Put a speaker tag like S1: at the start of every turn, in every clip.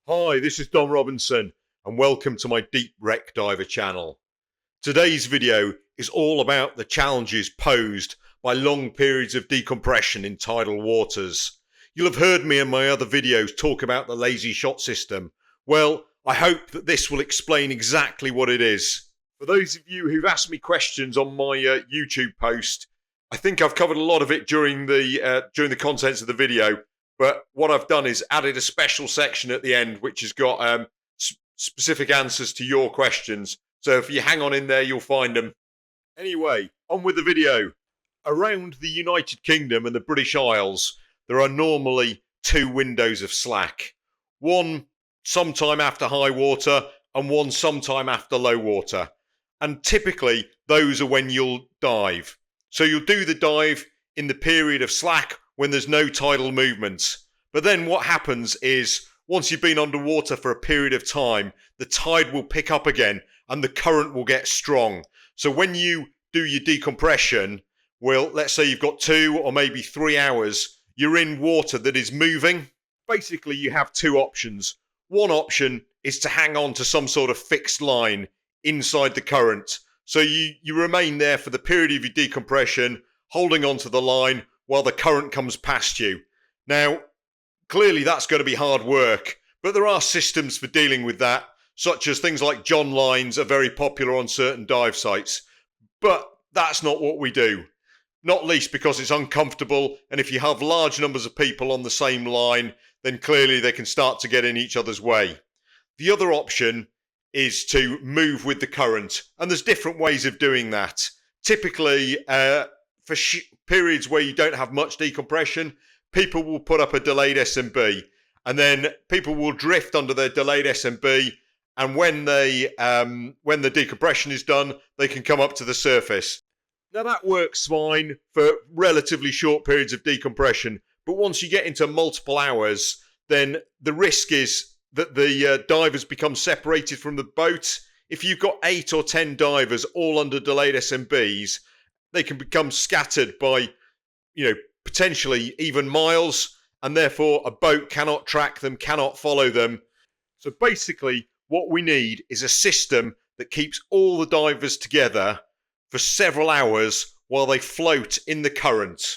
S1: Hi, this is Don Robinson and welcome to my Deep Wreck Diver channel. Today's video is all about the challenges posed by long periods of decompression in tidal waters. You'll have heard me in my other videos talk about the lazy shot system. Well, I hope that this will explain exactly what it is. For those of you who've asked me questions on my YouTube post, I think I've covered a lot of it during the contents of the video. But what I've done is added a special section at the end, which has got specific answers to your questions. So if you hang on in there, you'll find them. Anyway, on with the video. Around the United Kingdom and the British Isles, there are normally two windows of slack. One sometime after high water and one sometime after low water. And typically, those are when you'll dive. So you'll do the dive in the period of slack when there's no tidal movements. But then what happens is, once you've been underwater for a period of time, the tide will pick up again and the current will get strong. So when you do your decompression, well, let's say you've got 2 or maybe 3 hours, you're in water that is moving. Basically, you have two options. One option is to hang on to some sort of fixed line inside the current. So you remain there for the period of your decompression, holding onto the line while the current comes past you. Now, clearly that's going to be hard work, but there are systems for dealing with that, such as things like John lines are very popular on certain dive sites. But that's not what we do. Not least because it's uncomfortable, and if you have large numbers of people on the same line, then clearly they can start to get in each other's way. The other option is to move with the current, and there's different ways of doing that. Typically, for periods where you don't have much decompression, people will put up a delayed SMB, and then people will drift under their delayed SMB, and when the decompression is done, they can come up to the surface. Now that works fine for relatively short periods of decompression, but once you get into multiple hours, then the risk is that the divers become separated from the boat. If you've got 8 or 10 divers all under delayed SMBs, they can become scattered by, potentially even miles, and therefore a boat cannot track them, cannot follow them. So basically, what we need is a system that keeps all the divers together for several hours while they float in the current.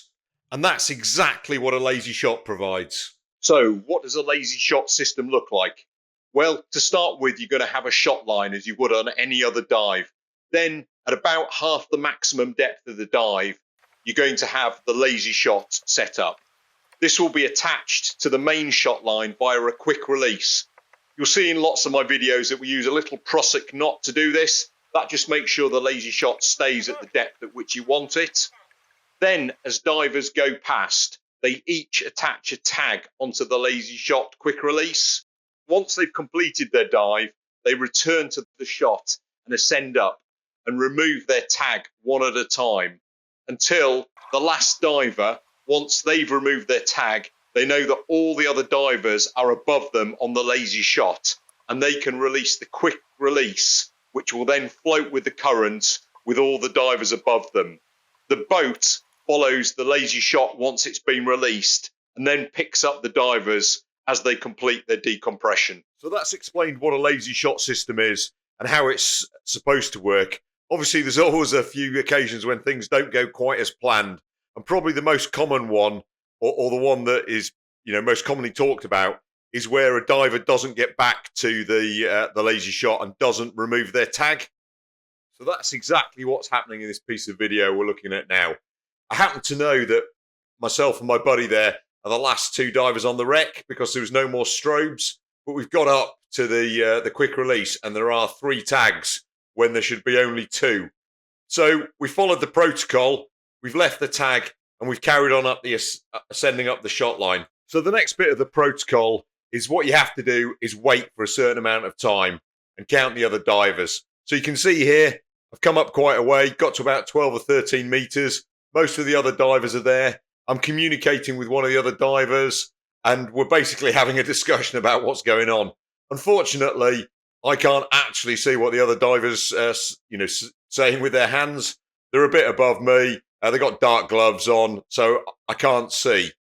S1: And that's exactly what a lazy shot provides. So what does a lazy shot system look like? Well, to start with, you're going to have a shot line as you would on any other dive. Then, at about half the maximum depth of the dive, you're going to have the lazy shot set up. This will be attached to the main shot line via a quick release. You'll see in lots of my videos that we use a little prusik knot to do this. That just makes sure the lazy shot stays at the depth at which you want it. Then, as divers go past, they each attach a tag onto the lazy shot quick release. Once they've completed their dive, they return to the shot and ascend up and remove their tag one at a time until the last diver, once they've removed their tag, they know that all the other divers are above them on the lazy shot, and they can release the quick release, which will then float with the current with all the divers above them. The boat follows the lazy shot once it's been released and then picks up the divers as they complete their decompression. So that's explained what a lazy shot system is and how it's supposed to work. Obviously, there's always a few occasions when things don't go quite as planned, and probably the most common one, or the one that is most commonly talked about, is where a diver doesn't get back to the lazy shot and doesn't remove their tag. So that's exactly what's happening in this piece of video we're looking at now. I happen to know that myself and my buddy there are the last 2 divers on the wreck because there was no more strobes, but we've got up to the quick release and there are 3 tags when there should be only 2. So we followed the protocol, we've left the tag, and we've carried on up ascending up the shot line. So the next bit of the protocol is what you have to do is wait for a certain amount of time and count the other divers. So you can see here, I've come up quite a way, got to about 12 or 13 meters. Most of the other divers are there. I'm communicating with one of the other divers, and we're basically having a discussion about what's going on. Unfortunately, I can't actually see what the other divers, saying with their hands. They're a bit above me. They've got dark gloves on, so I can't see.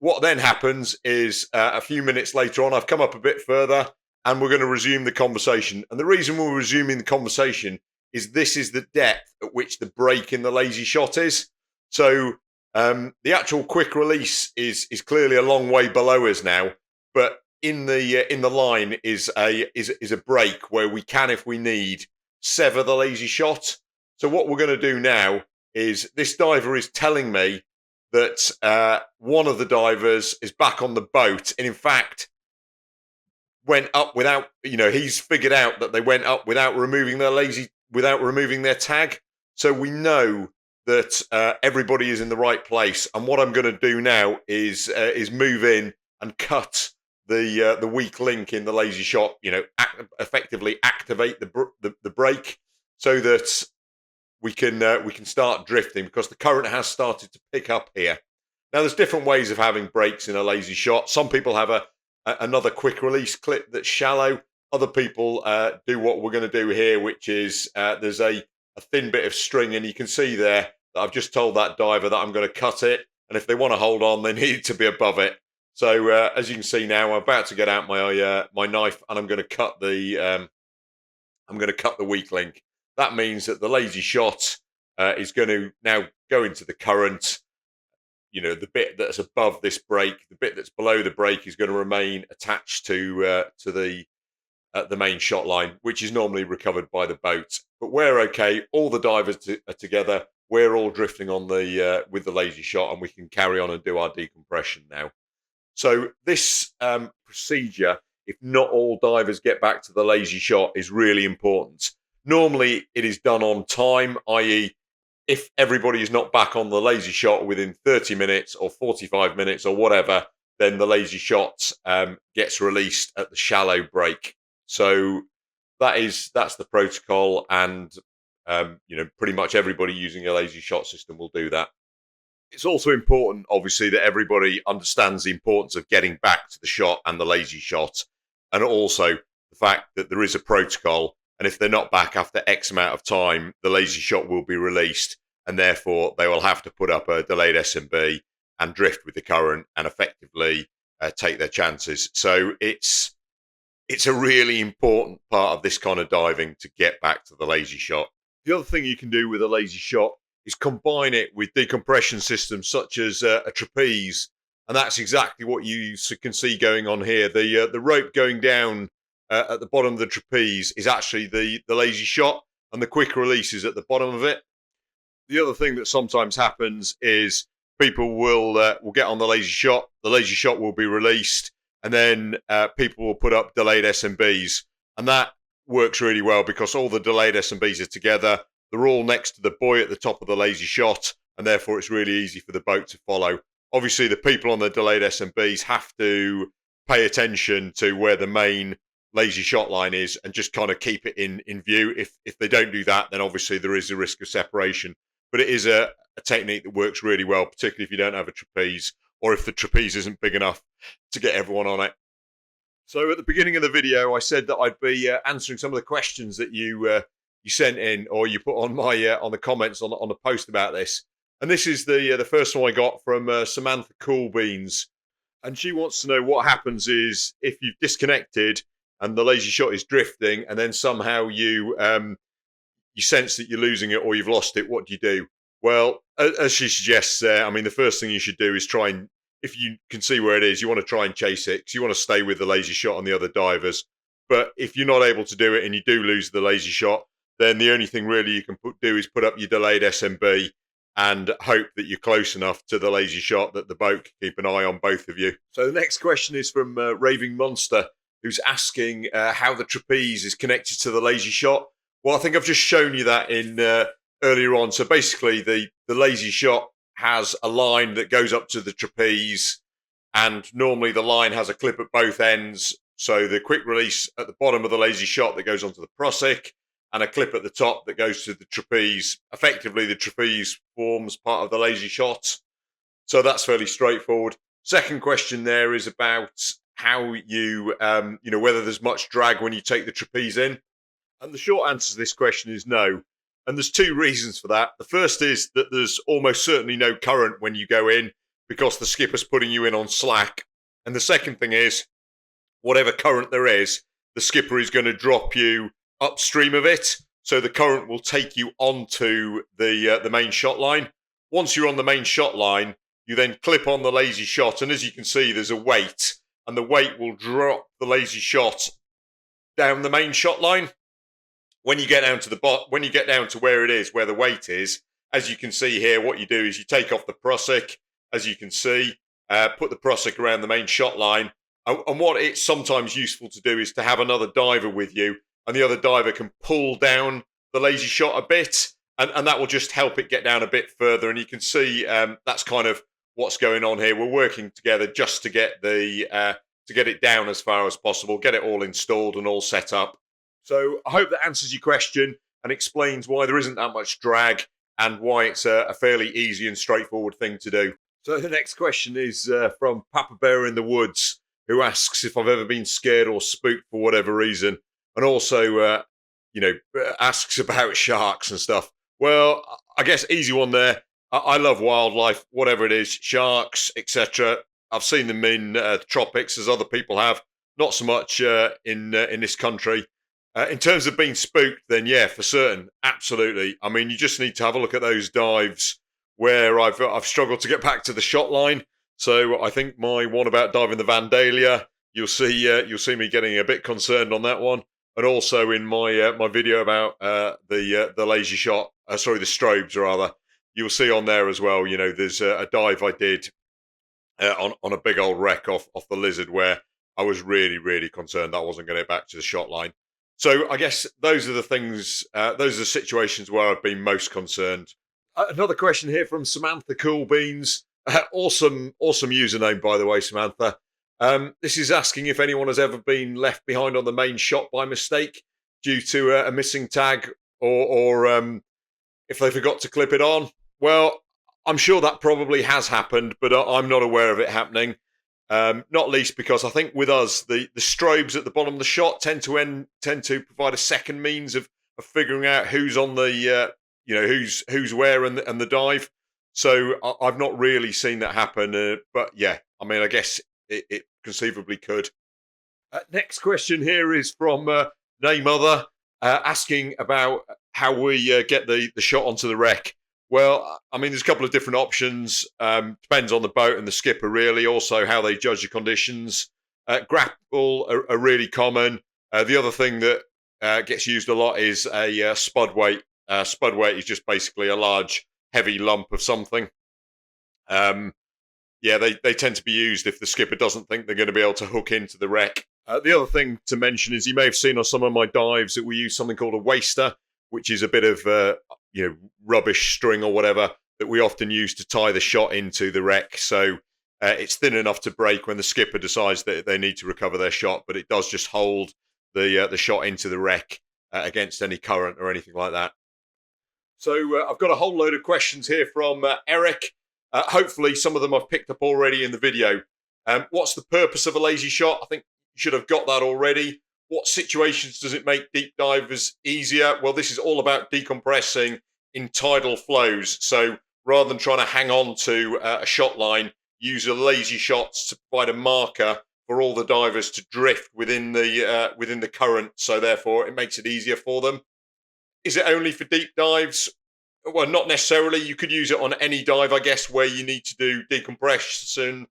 S1: What then happens is a few minutes later on, I've come up a bit further and we're going to resume the conversation. And the reason we're resuming the conversation is this is the depth at which the break in the lazy shot is. So the actual quick release is clearly a long way below us now, but in the line is a break where we can, if we need, sever the lazy shot. So what we're going to do now is this diver is telling me that one of the divers is back on the boat, and in fact went up without, he's figured out that they went up without removing their tag. So we know that everybody is in the right place. And what I'm going to do now is move in and cut the weak link in the lazy shot. Effectively activate the brake so that we can start drifting, because the current has started to pick up here. Now, there's different ways of having brakes in a lazy shot. Some people have another quick release clip that's shallow. Other people do what we're going to do here, which is there's a thin bit of string, and you can see there that I've just told that diver that I'm going to cut it, and if they want to hold on, they need to be above it. So as you can see now, I'm about to get out my knife, and I'm going to cut the weak link. That means that the lazy shot is going to now go into the current. The bit that's above this brake, the bit that's below the brake, is going to remain attached to the main shot line, which is normally recovered by the boat. But we're okay. All the divers are together. We're all drifting on with the lazy shot, and we can carry on and do our decompression now. So this procedure, if not all divers get back to the lazy shot, is really important. Normally, it is done on time, i.e., if everybody is not back on the lazy shot within 30 minutes or 45 minutes or whatever, then the lazy shot gets released at the shallow break. So that's the protocol, and pretty much everybody using a lazy shot system will do that. It's also important, obviously, that everybody understands the importance of getting back to the shot and the lazy shot, and also the fact that there is a protocol. And if they're not back after X amount of time, the lazy shot will be released, and therefore they will have to put up a delayed SMB and drift with the current and effectively take their chances. So it's a really important part of this kind of diving to get back to the lazy shot. The other thing you can do with a lazy shot is combine it with decompression systems such as a trapeze, and that's exactly what you can see going on here. The rope going down at the bottom of the trapeze is actually the lazy shot, and the quick release is at the bottom of it. The other thing that sometimes happens is people will get on the lazy shot will be released, and then people will put up delayed SMBs, and that works really well because all the delayed SMBs are together. They're all next to the buoy at the top of the lazy shot, and therefore it's really easy for the boat to follow. Obviously, the people on the delayed SMBs have to pay attention to where the main lazy shot line is and just kind of keep it in view. If they don't do that, then obviously there is a risk of separation. But it is a technique that works really well, particularly if you don't have a trapeze, or if the trapeze isn't big enough to get everyone on it. So at the beginning of the video, I said that I'd be answering some of the questions that you sent in, or you put on on the comments on the post about this. And this is the first one I got from Samantha Coolbeans, and she wants to know what happens is if you've disconnected and the lazy shot is drifting, and then somehow you sense that you're losing it or you've lost it. What do you do? Well, as she suggests there, the first thing you should do is try and, if you can see where it is, you want to try and chase it, because you want to stay with the lazy shot on the other divers. But if you're not able to do it and you do lose the lazy shot, then the only thing really you can do is put up your delayed SMB and hope that you're close enough to the lazy shot that the boat can keep an eye on both of you. So the next question is from Raving Monster, who's asking how the trapeze is connected to the lazy shot. Well, I think I've just shown you that in earlier on. So basically, the lazy shot has a line that goes up to the trapeze, and normally the line has a clip at both ends. So the quick release at the bottom of the lazy shot that goes onto the prosic, and a clip at the top that goes to the trapeze. Effectively, the trapeze forms part of the lazy shot. So that's fairly straightforward. Second question there is about how you, whether there's much drag when you take the trapeze in. And the short answer to this question is no. And there's two reasons for that. The first is that there's almost certainly no current when you go in, because the skipper's putting you in on slack. And the second thing is, whatever current there is, the skipper is going to drop you upstream of it, so the current will take you onto the main shot line. Once you're on the main shot line, you then clip on the lazy shot, and as you can see, there's a weight, and the weight will drop the lazy shot down the main shot line. When you get down to when you get down to where it is, where the weight is, as you can see here, what you do is you take off the prusik, as you can see, put the prusik around the main shot line. And what it's sometimes useful to do is to have another diver with you, and the other diver can pull down the lazy shot a bit, and that will just help it get down a bit further. And you can see that's kind of what's going on here. We're working together just to get it down as far as possible, get it all installed and all set up. So I hope that answers your question and explains why there isn't that much drag and why it's a fairly easy and straightforward thing to do. So the next question is from Papa Bear in the Woods, who asks if I've ever been scared or spooked for whatever reason, and also, asks about sharks and stuff. Well, I guess easy one there. I love wildlife, whatever it is, sharks, etc. I've seen them in the tropics, as other people have. Not so much in this country. In terms of being spooked, then yeah, for certain, absolutely. I mean, you just need to have a look at those dives where I've struggled to get back to the shot line. So I think my one about diving the Vandalia, you'll see me getting a bit concerned on that one, and also in my my video about the lazy shot, the strobes rather, you'll see on there as well. You know, there's a dive I did on a big old wreck off the Lizard where I was really concerned that I wasn't going to get back to the shot line. So I guess those are the things, those are the situations where I've been most concerned. Another question here from Samantha Coolbeans. Awesome username, by the way, Samantha. This is asking if anyone has ever been left behind on the main shot by mistake due to a missing tag, or if they forgot to clip it on. Well, I'm sure that probably has happened, but I'm not aware of it happening. Not least because I think with us, the strobes at the bottom of the shot tend to provide a second means of figuring out who's on the who's where and the dive. So I've not really seen that happen, but yeah, I mean, I guess it conceivably could. Next question here is from Naymother, asking about how we get the shot onto the wreck. Well, I mean, there's a couple of different options. Depends on the boat and the skipper, really. Also, how they judge the conditions. Grapple are really common. The other thing that gets used a lot is a spud weight. Spud weight is just basically a large, heavy lump of something. They tend to be used if the skipper doesn't think they're going to be able to hook into the wreck. The other thing to mention is you may have seen on some of my dives that we use something called a waster, which is a bit of rubbish string or whatever that we often use to tie the shot into the wreck. So it's thin enough to break when the skipper decides that they need to recover their shot, but it does just hold the shot into the wreck against any current or anything like that. So I've got a whole load of questions here from Eric. Hopefully some of them I've picked up already in the video. What's the purpose of a lazy shot? I think you should have got that already. What situations does it make deep divers easier? Well, this is all about decompressing in tidal flows. So rather than trying to hang on to a shot line, use a lazy shot to provide a marker for all the divers to drift within the current. So therefore, it makes it easier for them. Is it only for deep dives? Well, not necessarily. You could use it on any dive, I guess, where you need to do decompression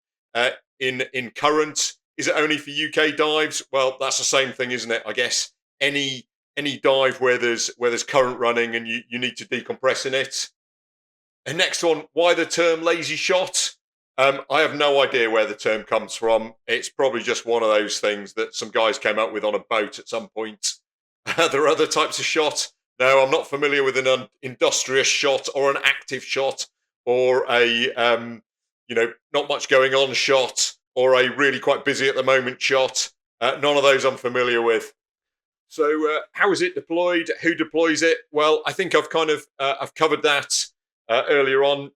S1: in current. Is it only for UK dives? Well, that's the same thing, isn't it? I guess any dive where there's current running and you need to decompress in it. And next one, why the term lazy shot? I have no idea where the term comes from. It's probably just one of those things that some guys came up with on a boat at some point. There are other types of shot. No, I'm not familiar with an industrious shot or an active shot or a not much going on shot or a really quite busy at the moment shot. None of those I'm familiar with. So how is it deployed? Who deploys it? Well, I think I've kind of I've covered that earlier on,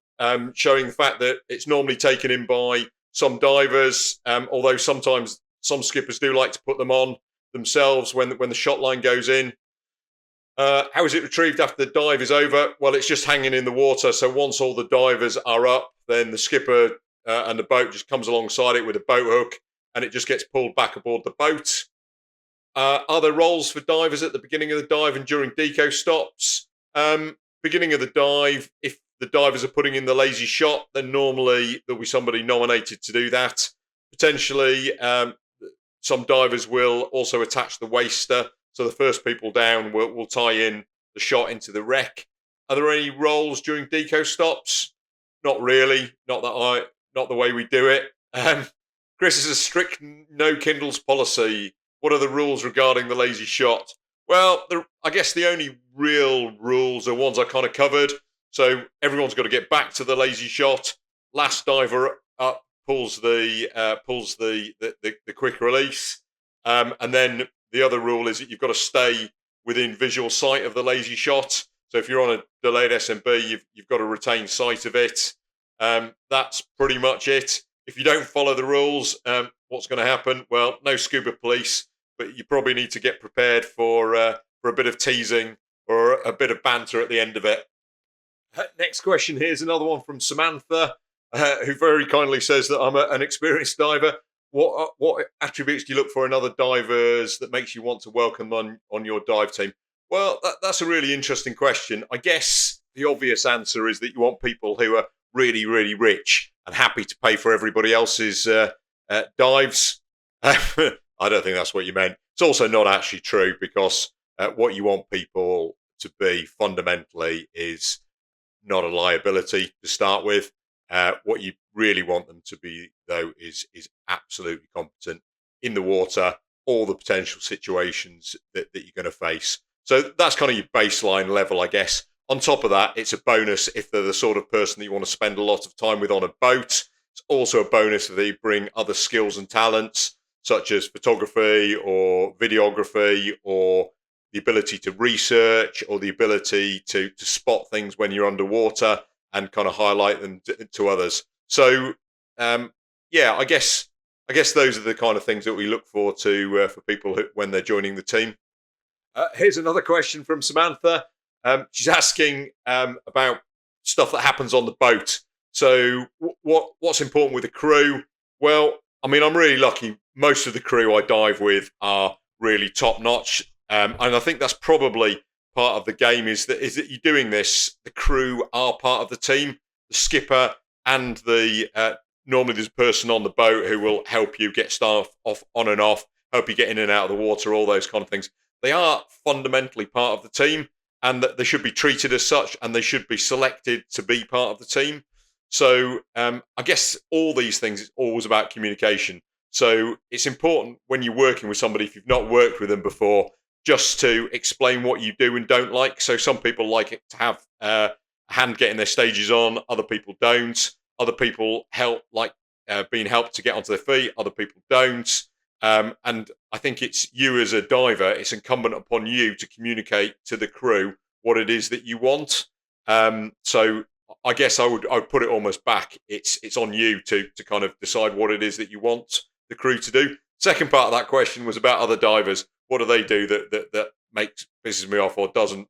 S1: showing the fact that it's normally taken in by some divers, although sometimes some skippers do like to put them on themselves when the shot line goes in. How is it retrieved after the dive is over? Well, it's just hanging in the water. So once all the divers are up, then the skipper and the boat just comes alongside it with a boat hook, and it just gets pulled back aboard the boat. Are there roles for divers at the beginning of the dive and during deco stops? Beginning of the dive, if the divers are putting in the lazy shot, then normally there'll be somebody nominated to do that. Potentially, some divers will also attach the waster, so the first people down will tie in the shot into the wreck. Are there any roles during deco stops? Not really. Not the way we do it. Chris, is a strict no kindles policy. What are the rules regarding the lazy shot? Well, I guess the only real rules are ones I kind of covered. So everyone's got to get back to the lazy shot. Last diver up pulls the quick release, and then the other rule is that you've got to stay within visual sight of the lazy shot. So if you're on a delayed SMB, you've got to retain sight of it. That's pretty much it. If you don't follow the rules, what's going to happen? Well, no scuba police, but you probably need to get prepared for a bit of teasing or a bit of banter at the end of it. Next question here is another one from Samantha, who very kindly says that I'm an experienced diver. What attributes do you look for in other divers that makes you want to welcome them on your dive team? Well, that's a really interesting question. I guess the obvious answer is that you want people who are really, really rich and happy to pay for everybody else's dives. I don't think that's what you meant. It's also not actually true, because what you want people to be fundamentally is not a liability to start with. What you really want them to be, though, is absolutely competent in the water, all the potential situations that you're going to face. So that's kind of your baseline level, I guess. On top of that, it's a bonus if they're the sort of person that you want to spend a lot of time with on a boat. It's also a bonus if they bring other skills and talents, such as photography or videography, or the ability to research, or the ability to spot things when you're underwater and kind of highlight them to others. So, yeah, I guess those are the kind of things that we look for people when they're joining the team. Here's another question from Samantha. She's asking about stuff that happens on the boat. So what's important with the crew? Well, I mean, I'm really lucky. Most of the crew I dive with are really top notch, and I think that's probably part of the game. Is that you're doing this? The crew are part of the team. The skipper and the normally there's a person on the boat who will help you get stuff off on and off, help you get in and out of the water, all those kind of things. They are fundamentally part of the team, and that they should be treated as such, and they should be selected to be part of the team. So I guess all these things, it's always about communication. So it's important when you're working with somebody, if you've not worked with them before, just to explain what you do and don't like. So some people like it to have a hand getting their stages on, other people don't. Other people being helped to get onto their feet, other people don't. And I think it's you as a diver, it's incumbent upon you to communicate to the crew what it is that you want. So I guess I would put it almost back. It's on you to kind of decide what it is that you want the crew to do. Second part of that question was about other divers. What do they do that pisses me off or doesn't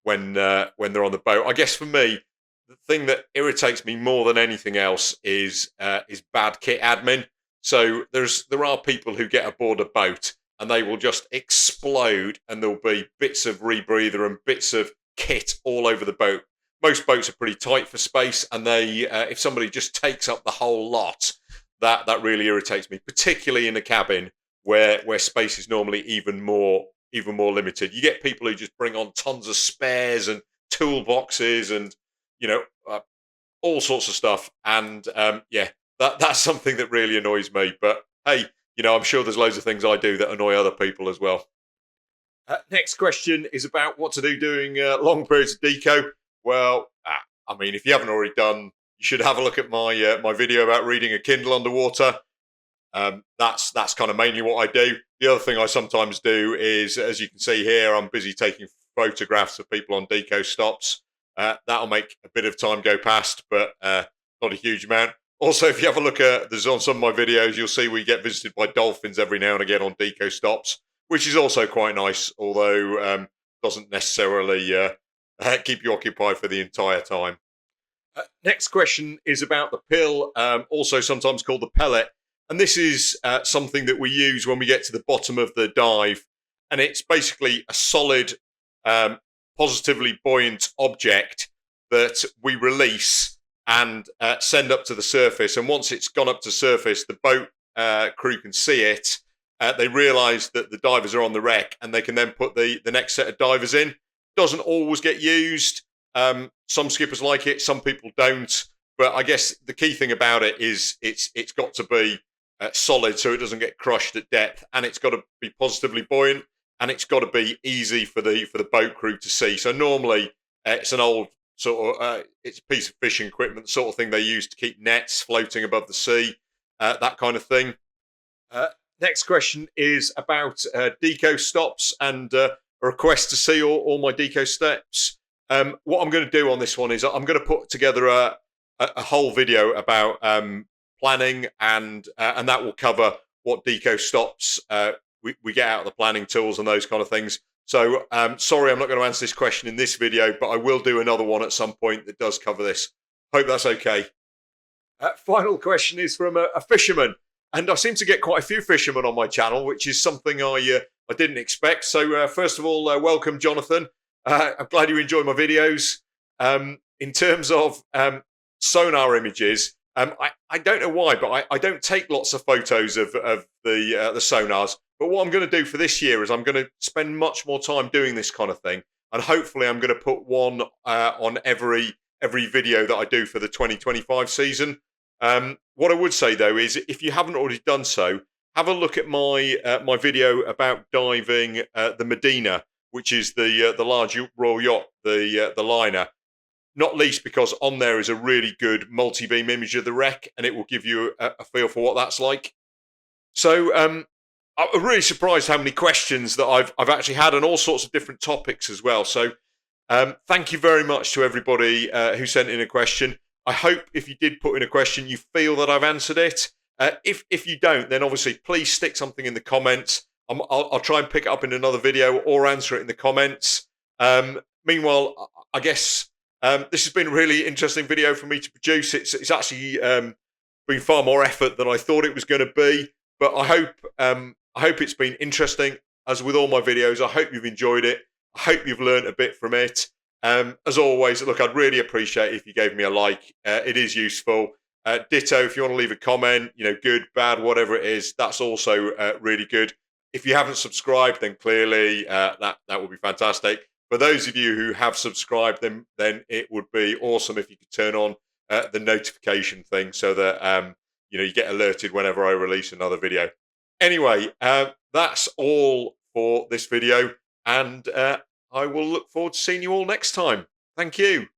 S1: when they're on the boat? I guess for me, the thing that irritates me more than anything else is bad kit admin. So there are people who get aboard a boat and they will just explode, and there'll be bits of rebreather and bits of kit all over the boat. Most boats are pretty tight for space, and they if somebody just takes up the whole lot, that really irritates me, particularly in a cabin where space is normally even more limited. You get people who just bring on tons of spares and toolboxes and all sorts of stuff, and that's something that really annoys me. But hey, I'm sure there's loads of things I do that annoy other people as well. Next question is about what to do during long periods of deco. Well, I mean, if you haven't already done, you should have a look at my video about reading a Kindle underwater. That's kind of mainly what I do. The other thing I sometimes do is, as you can see here, I'm busy taking photographs of people on deco stops. That'll make a bit of time go past, but not a huge amount. Also, if you have a look at on some of my videos, you'll see we get visited by dolphins every now and again on deco stops, which is also quite nice, although doesn't necessarily keep you occupied for the entire time. Next question is about the pill, also sometimes called the pellet. And this is something that we use when we get to the bottom of the dive. And it's basically a solid, um, positively buoyant object that we release and send up to the surface. And once it's gone up to surface, the boat crew can see it. They realise that the divers are on the wreck, and they can then put the next set of divers in. Doesn't always get used. Some skippers like it, some people don't. But I guess the key thing about it is it's got to be solid, so it doesn't get crushed at depth, and it's got to be positively buoyant, and it's got to be easy for the boat crew to see. So normally it's an old sort of it's a piece of fishing equipment, the sort of thing they use to keep nets floating above the sea, that kind of thing. Uh, Next question is about deco stops and a request to see all my deco steps. What I'm going to do on this one is I'm going to put together a whole video about planning, and that will cover what deco stops we get out of the planning tools and those kind of things. So sorry, I'm not going to answer this question in this video, but I will do another one at some point that does cover this. Hope that's okay. Final question is from a fisherman. And I seem to get quite a few fishermen on my channel, which is something I didn't expect. So first of all, welcome, Jonathan. I'm glad you enjoy my videos. In terms of sonar images, I don't know why, but I don't take lots of photos of the sonars. But what I'm going to do for this year is I'm going to spend much more time doing this kind of thing, and hopefully I'm going to put one on every video that I do for the 2025 season. What I would say though is, if you haven't already done so, have a look at my video about diving the Medina, which is the large Royal Yacht, the liner. Not least because on there is a really good multi-beam image of the wreck, and it will give you a feel for what that's like. So I'm really surprised how many questions that I've actually had on all sorts of different topics as well. So thank you very much to everybody who sent in a question. I hope if you did put in a question, you feel that I've answered it. If you don't, then obviously please stick something in the comments. I'll try and pick it up in another video or answer it in the comments. Meanwhile, I guess this has been a really interesting video for me to produce. It's actually been far more effort than I thought it was going to be, but I hope it's been interesting. As with all my videos, I hope you've enjoyed it. I hope you've learned a bit from it. As always, look, I'd really appreciate it if you gave me a like. It is useful. Ditto, if you want to leave a comment, good, bad, whatever it is, that's also really good. If you haven't subscribed, then clearly that would be fantastic. For those of you who have subscribed, then it would be awesome if you could turn on the notification thing, so that you get alerted whenever I release another video. Anyway, that's all for this video, and I will look forward to seeing you all next time. Thank you.